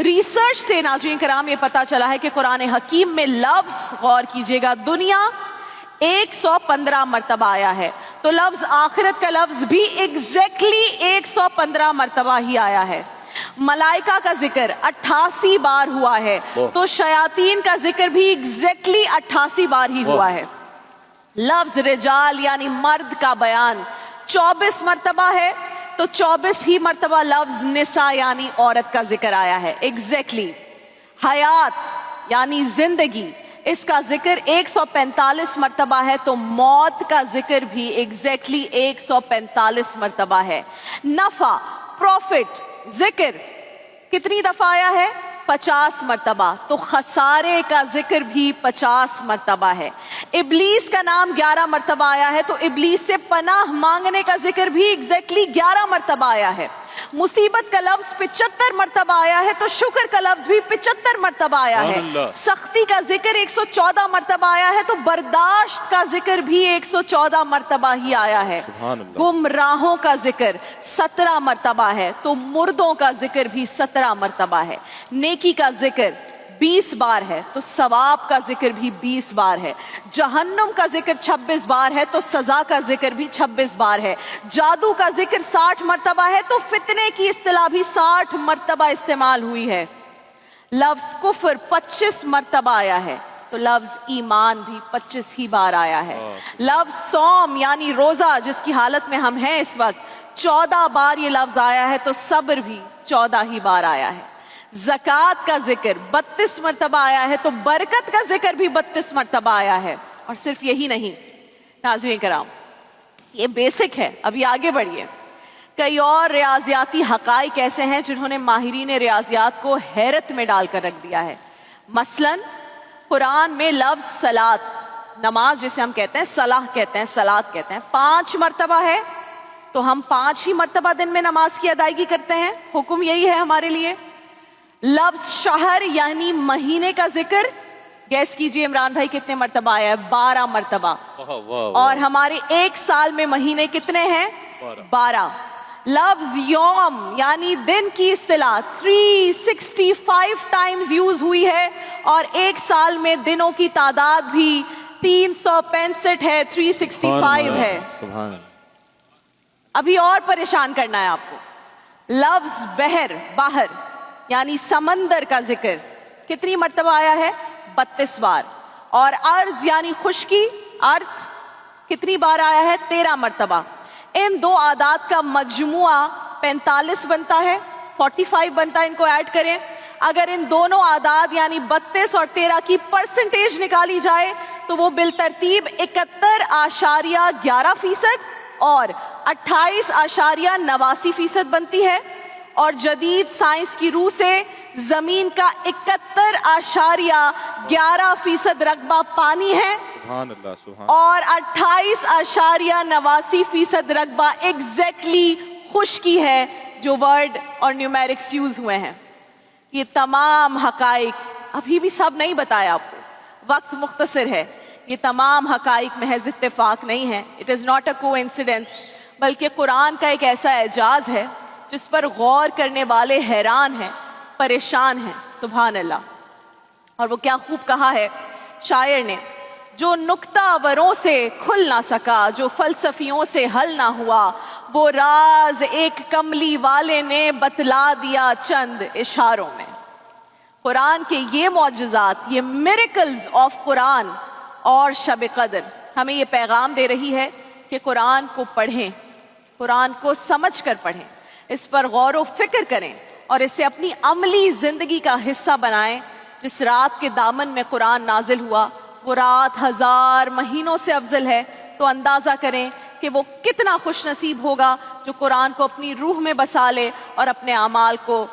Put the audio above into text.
Research سے ناظرین کرام یہ پتا چلا ہے کہ قرآن حکیم میں لفظ، غور کیجئے گا، دنیا 115 مرتبہ آیا ہے، تو لفظ آخرت کا لفظ بھی ایگزیکٹلی 115 مرتبہ ہی آیا ہے۔ ملائکہ کا ذکر 88 بار ہوا ہے، تو شیاطین کا ذکر بھی ایگزیکٹلی 88 بار ہی ہوا ہے۔ لفظ رجال یعنی مرد کا بیان 24 مرتبہ ہے، تو 24 ہی مرتبہ لفظ نساء یعنی عورت کا ذکر آیا ہے ایگزیکٹلی۔ حیات یعنی زندگی، اس کا ذکر 145 مرتبہ ہے، تو موت کا ذکر بھی ایگزیکٹلی 145 مرتبہ ہے۔ نفع، پروفٹ، ذکر کتنی دفعہ آیا ہے؟ 50 مرتبہ، تو خسارے کا ذکر بھی 50 مرتبہ ہے۔ ابلیس کا نام 11 مرتبہ آیا ہے، تو ابلیس سے پناہ مانگنے کا ذکر بھی ایگزیکٹلی 11 مرتبہ آیا ہے۔ مصیبت کا لفظ 75 مرتبہ آیا ہے، تو شکر کا لفظ بھی 75 مرتبہ آیا ہے۔ سختی کا ذکر 114 مرتبہ آیا ہے، تو برداشت کا ذکر بھی 114 مرتبہ ہی آیا ہے۔ گمراہوں کا ذکر 17 مرتبہ ہے، تو مردوں کا ذکر بھی 17 مرتبہ ہے۔ نیکی کا ذکر 20 بار ہے، تو ثواب کا ذکر بھی 20 بار ہے۔ جہنم کا ذکر 26 بار ہے، تو سزا کا ذکر بھی 26 بار ہے۔ جادو کا ذکر 60 مرتبہ ہے، تو فتنے کی اصطلاح بھی 60 مرتبہ استعمال ہوئی ہے۔ لفظ کفر 25 مرتبہ آیا ہے، تو لفظ ایمان بھی 25 ہی بار آیا ہے۔ لفظ صوم یعنی روزہ، جس کی حالت میں ہم ہیں اس وقت، 14 بار یہ لفظ آیا ہے، تو صبر بھی 14 ہی بار آیا ہے۔ زکوٰۃ کا ذکر 32 مرتبہ آیا ہے، تو برکت کا ذکر بھی 32 مرتبہ آیا ہے۔ اور صرف یہی نہیں ناظرین کرام، یہ بیسک ہے، ابھی آگے بڑھیے۔ کئی اور ریاضیاتی حقائق ایسے ہیں جنہوں نے ماہرین ریاضیات کو حیرت میں ڈال کر رکھ دیا ہے۔ مثلاً قرآن میں لفظ صلاۃ، نماز جسے ہم کہتے ہیں، صلاح کہتے ہیں، صلاۃ کہتے ہیں، 5 مرتبہ ہے، تو ہم 5 ہی مرتبہ دن میں نماز کی ادائیگی کرتے ہیں، حکم یہی ہے ہمارے لیے۔ لفظ شہر یعنی مہینے کا ذکر، گیس کیجئے عمران بھائی کتنے مرتبہ آیا ہے؟ 12 مرتبہ۔ اور ہمارے 1 سال میں مہینے کتنے ہیں؟ 12۔ لفظ یوم یعنی دن کی اصطلاح 365 ٹائمز یوز ہوئی ہے، اور 1 سال میں دنوں کی تعداد بھی 365 ہے، 365 ہے۔ ابھی اور پریشان کرنا ہے آپ کو۔ لفظ بحر، باہر یعنی سمندر کا ذکر کتنی مرتبہ آیا ہے؟ 32 بار۔ اور ارض یعنی خشکی، ارتھ کتنی بار آیا ہے؟ 13 مرتبہ۔ ان دو اعداد کا مجموعہ 45 بنتا ہے، 45 بنتا ہے، ان کو ایڈ کریں۔ اگر ان دونوں اعداد یعنی 32 اور 13 کی پرسنٹیج نکالی جائے تو وہ بالترتیب 71.11% اور 28.89% بنتی ہے۔ اور جدید سائنس کی روح سے زمین کا 71.11% رقبہ پانی ہے، اور 28.89% رقبہ ایگزیکٹلی خشکی ہے، جو ورڈ اور نیومیرکس یوز ہوئے ہیں۔ یہ تمام حقائق ابھی بھی سب نہیں بتایا آپ کو، وقت مختصر ہے۔ یہ تمام حقائق محض اتفاق نہیں ہے، it is not a coincidence, بلکہ قرآن کا ایک ایسا اعجاز ہے جس پر غور کرنے والے حیران ہیں، پریشان ہیں۔ سبحان اللہ۔ اور وہ کیا خوب کہا ہے شاعر نے، جو نکتہ وروں سے کھل نہ سکا، جو فلسفیوں سے حل نہ ہوا، وہ راز ایک کملی والے نے بتلا دیا چند اشاروں میں۔ قرآن کے یہ معجزات، یہ میریکلز آف قرآن اور شب قدر ہمیں یہ پیغام دے رہی ہے کہ قرآن کو پڑھیں، قرآن کو سمجھ کر پڑھیں، اس پر غور و فکر کریں، اور اسے اپنی عملی زندگی کا حصہ بنائیں۔ جس رات کے دامن میں قرآن نازل ہوا، وہ رات 1000 مہینوں سے افضل ہے، تو اندازہ کریں کہ وہ کتنا خوش نصیب ہوگا جو قرآن کو اپنی روح میں بسا لے اور اپنے اعمال کو